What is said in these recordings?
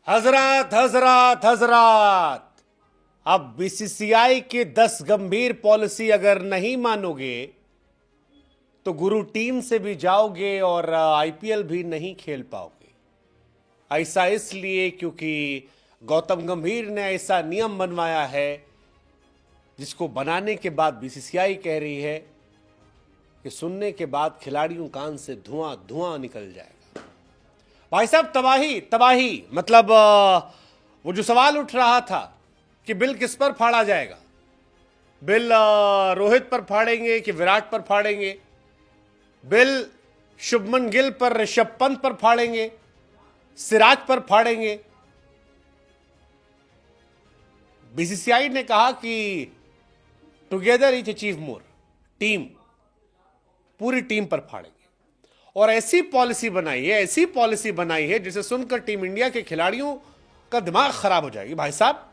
हजरत हजरत हजरत, अब बीसीसीआई की 10 गंभीर पॉलिसी अगर नहीं मानोगे तो गुरु टीम से भी जाओगे और आईपीएल भी नहीं खेल पाओगे। ऐसा इसलिए क्योंकि गौतम गंभीर ने ऐसा नियम बनवाया है जिसको बनाने के बाद बीसीसीआई कह रही है कि सुनने के बाद खिलाड़ियों कान से धुआं धुआं निकल जाएगा। भाई साहब, तबाही तबाही, मतलब वो जो सवाल उठ रहा था कि बिल किस पर फाड़ा जाएगा, बिल रोहित पर फाड़ेंगे कि विराट पर फाड़ेंगे, बिल शुभमन गिल पर ऋषभ पंत पर फाड़ेंगे, सिराज पर फाड़ेंगे। बीसीसीआई ने कहा कि together is achieve more, team, पूरी टीम पर फाड़ेंगे। और ऐसी पॉलिसी बनाई है जिसे सुनकर टीम इंडिया के खिलाड़ियों का दिमाग खराब हो जाएगी। भाई साहब,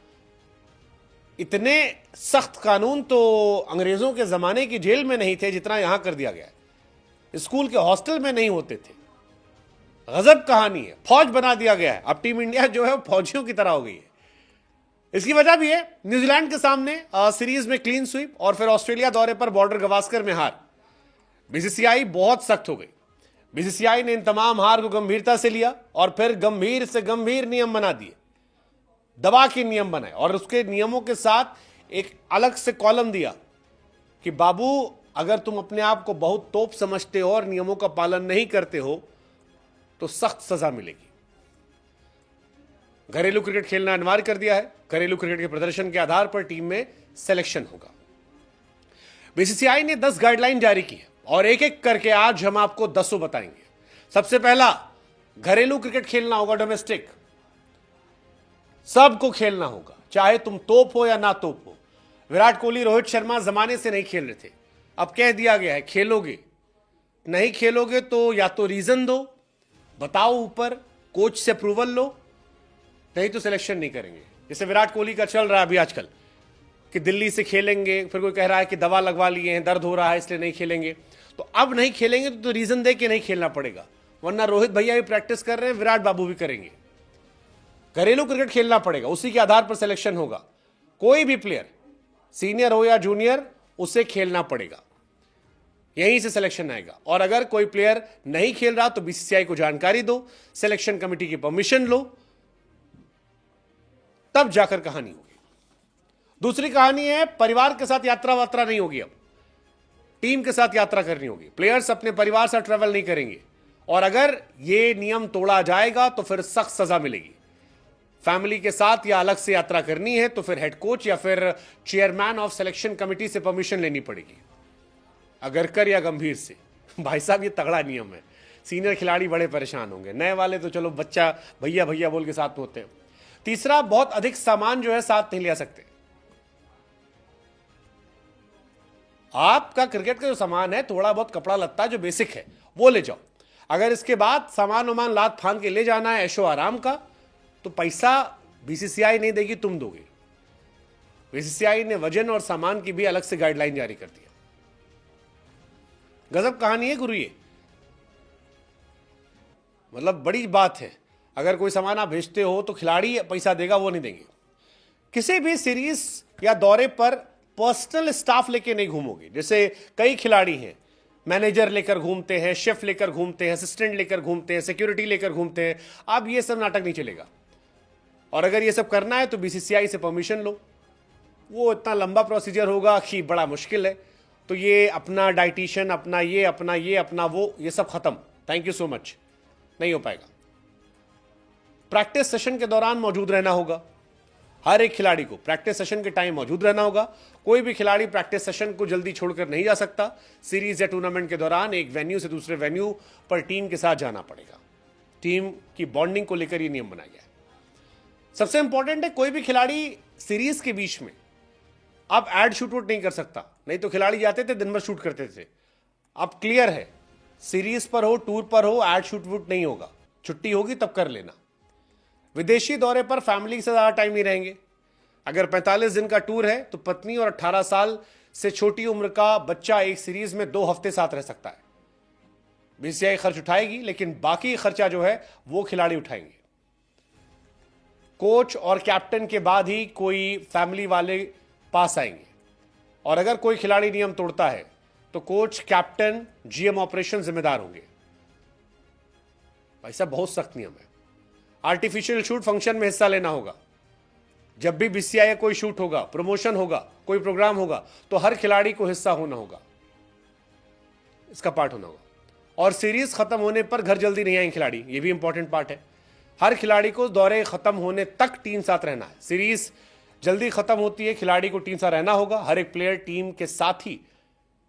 इतने सख्त कानून तो अंग्रेजों के जमाने की जेल में नहीं थे जितना यहां कर दिया गया है। स्कूल के हॉस्टल में नहीं होते थे। गजब कहानी है। फौज बना दिया गया है। अब टीम इंडिया जो है वो फौजियों की तरह हो गई है। इसकी वजह भी है, न्यूजीलैंड के सामने सीरीज में क्लीन स्वीप और फिर ऑस्ट्रेलिया दौरे पर बॉर्डर गवास्कर में हार। बीसीसीआई बहुत सख्त हो गई। बीसीसीआई ने इन तमाम हार को गंभीरता से लिया और फिर गंभीर से गंभीर नियम बना दिए, दबा के नियम बनाए और उसके नियमों के साथ एक अलग से कॉलम दिया कि बाबू, अगर तुम अपने आप को बहुत तोप समझते हो और नियमों का पालन नहीं करते हो तो सख्त सजा मिलेगी। घरेलू क्रिकेट खेलना अनिवार्य कर दिया है। घरेलू क्रिकेट के प्रदर्शन के आधार पर टीम में सिलेक्शन होगा। बीसीसीआई ने 10 गाइडलाइन जारी की है और एक एक करके आज हम आपको 10 बताएंगे। सबसे पहला, घरेलू क्रिकेट खेलना होगा, डोमेस्टिक, सबको खेलना होगा, चाहे तुम तोप हो या ना तोप हो। विराट कोहली, रोहित शर्मा जमाने से नहीं खेल रहे थे, अब कह दिया गया है खेलोगे। नहीं खेलोगे तो या तो रीजन दो, बताओ ऊपर, कोच से अप्रूवल लो, नहीं तो सिलेक्शन नहीं करेंगे। जैसे विराट कोहली का चल रहा है अभी आजकल कि दिल्ली से खेलेंगे, फिर कोई कह रहा है कि दवा लगवा लिए हैं, दर्द हो रहा है इसलिए नहीं खेलेंगे। तो अब नहीं खेलेंगे तो रीजन दे के नहीं खेलना पड़ेगा, वरना रोहित भैया भी प्रैक्टिस कर रहे हैं, विराट बाबू भी करेंगे। घरेलू क्रिकेट खेलना पड़ेगा, उसी के आधार पर सिलेक्शन होगा। कोई भी प्लेयर, सीनियर हो या जूनियर, उसे खेलना पड़ेगा, यहीं से सिलेक्शन आएगा। और अगर कोई प्लेयर नहीं खेल रहा तो बीसीसीआई को जानकारी दो, सिलेक्शन कमेटी की परमिशन लो, तब जाकर कहानी होगी। दूसरी कहानी है, परिवार के साथ यात्रा वात्रा नहीं होगी। अब टीम के साथ यात्रा करनी होगी। प्लेयर्स अपने परिवार से ट्रेवल नहीं करेंगे और अगर यह नियम तोड़ा जाएगा तो फिर सख्त सजा मिलेगी। फैमिली के साथ या अलग से यात्रा करनी है तो फिर हेड कोच या फिर चेयरमैन ऑफ सिलेक्शन कमेटी से परमिशन लेनी पड़ेगी, अगर कर या गंभीर से। भाई साहब, ये तगड़ा नियम है। सीनियर खिलाड़ी बड़े परेशान होंगे, नए वाले तो चलो बच्चा भैया भैया बोल के साथ होते हैं। तीसरा, बहुत अधिक सामान जो है साथ नहीं ले सकते। आपका क्रिकेट का जो सामान है, थोड़ा बहुत कपड़ा लत्ता जो बेसिक है वो ले जाओ। अगर इसके बाद सामान वामान लाद फांद के ले जाना है ऐशो आराम का, तो पैसा बीसीसीआई नहीं देगी, तुम दोगे। बीसीसीआई ने वजन और सामान की भी अलग से गाइडलाइन जारी कर दी है। गजब कहानी है गुरु ये, मतलब बड़ी बात है। अगर कोई सामान आप भेजते हो तो खिलाड़ी पैसा देगा, वो नहीं देंगे। किसी भी सीरीज या दौरे पर पर्सनल स्टाफ लेके नहीं घूमोगे। जैसे कई खिलाड़ी हैं, मैनेजर लेकर घूमते हैं, शेफ लेकर घूमते हैं, असिस्टेंट लेकर घूमते हैं, सिक्योरिटी लेकर घूमते हैं। अब ये सब नाटक नहीं चलेगा। और अगर ये सब करना है तो बीसीसीआई से परमिशन लो। वो इतना लंबा प्रोसीजर होगा कि बड़ा मुश्किल है। तो ये अपना डाइटिशियन, अपना ये अपना वो, ये सब खत्म, थैंक यू सो मच, नहीं हो पाएगा। प्रैक्टिस सेशन के दौरान मौजूद रहना होगा। हर एक खिलाड़ी को प्रैक्टिस सेशन के टाइम मौजूद रहना होगा। कोई भी खिलाड़ी प्रैक्टिस सेशन को जल्दी छोड़कर नहीं जा सकता। सीरीज या टूर्नामेंट के दौरान एक वेन्यू से दूसरे वेन्यू पर टीम के साथ जाना पड़ेगा। टीम की बॉन्डिंग को लेकर यह नियम बनाया गया है। सबसे इंपॉर्टेंट है, कोई भी खिलाड़ी सीरीज के बीच में अब एड शूट वूट नहीं कर सकता। नहीं तो खिलाड़ी जाते थे दिन भर शूट करते थे। अब क्लियर है, सीरीज पर हो, टूर पर हो, एड शूट वूट नहीं होगा। छुट्टी होगी तब कर लेना। विदेशी दौरे पर फैमिली से ज्यादा टाइम नहीं रहेंगे। अगर 45 दिन का टूर है तो पत्नी और 18 साल से छोटी उम्र का बच्चा एक सीरीज में 2 हफ्ते साथ रह सकता है। बीसीसीआई खर्च उठाएगी, लेकिन बाकी खर्चा जो है वो खिलाड़ी उठाएंगे। कोच और कैप्टन के बाद ही कोई फैमिली वाले पास आएंगे। और अगर कोई खिलाड़ी नियम तोड़ता है तो कोच, कैप्टन, जीएम ऑपरेशन जिम्मेदार होंगे। भाई साहब बहुत सख्त नियम है। आर्टिफिशियल शूट फंक्शन में हिस्सा लेना होगा। जब भी बीसीसीआई कोई शूट होगा, प्रमोशन होगा, कोई प्रोग्राम होगा, तो हर खिलाड़ी को हिस्सा होना होगा, इसका पार्ट होना होगा। और सीरीज खत्म होने पर घर जल्दी नहीं आएंगे खिलाड़ी, ये भी इंपॉर्टेंट पार्ट है। हर खिलाड़ी को दौरे खत्म होने तक टीम साथ रहना है। सीरीज जल्दी खत्म होती है, खिलाड़ी को टीम साथ रहना होगा। हर एक प्लेयर टीम के साथ ही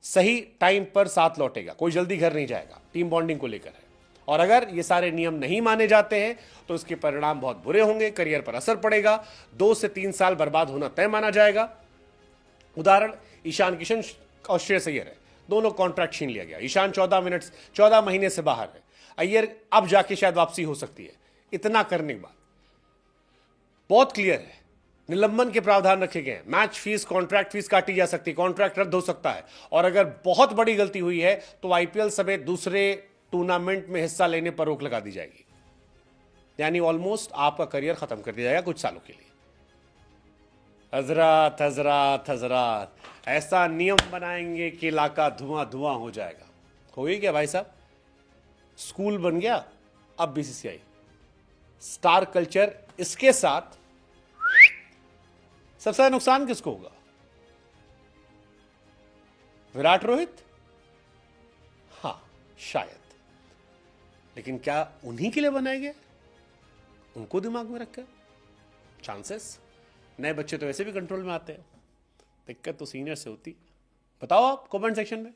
सही टाइम पर साथ लौटेगा, कोई जल्दी घर नहीं जाएगा, टीम बॉन्डिंग को लेकर है। और अगर ये सारे नियम नहीं माने जाते हैं तो इसके परिणाम बहुत बुरे होंगे, करियर पर असर पड़ेगा, 2 से 3 साल बर्बाद होना तय माना जाएगा। उदाहरण ईशान किशन और श्रेयस अय्यर है, दोनों कॉन्ट्रैक्ट छीन लिया गया। ईशान 14 महीने से बाहर है, अय्यर अब जाके शायद वापसी हो सकती है। इतना करने के बाद बहुत क्लियर है, निलंबन के प्रावधान रखे गए हैं। मैच फीस, कॉन्ट्रैक्ट फीस काटी जा सकती है, कॉन्ट्रैक्ट रद्द हो सकता है। और अगर बहुत बड़ी गलती हुई है तो आईपीएल समेत दूसरे टूर्नामेंट में हिस्सा लेने पर रोक लगा दी जाएगी। यानी ऑलमोस्ट आपका करियर खत्म कर दिया जाएगा कुछ सालों के लिए। हजरत हजरत हजरत, ऐसा नियम बनाएंगे कि इलाका धुआं धुआं हो जाएगा। हो ही क्या भाई साहब, स्कूल बन गया अब बीसीसीआई। स्टार कल्चर, इसके साथ सबसे ज्यादा नुकसान किसको होगा? विराट, रोहित? हाँ शायद, लेकिन क्या उन्हीं के लिए बनाए गए? उनको दिमाग में रखकर चांसेस। नए बच्चे तो वैसे भी कंट्रोल में आते हैं, दिक्कत तो सीनियर से होती। बताओ आप कमेंट सेक्शन में।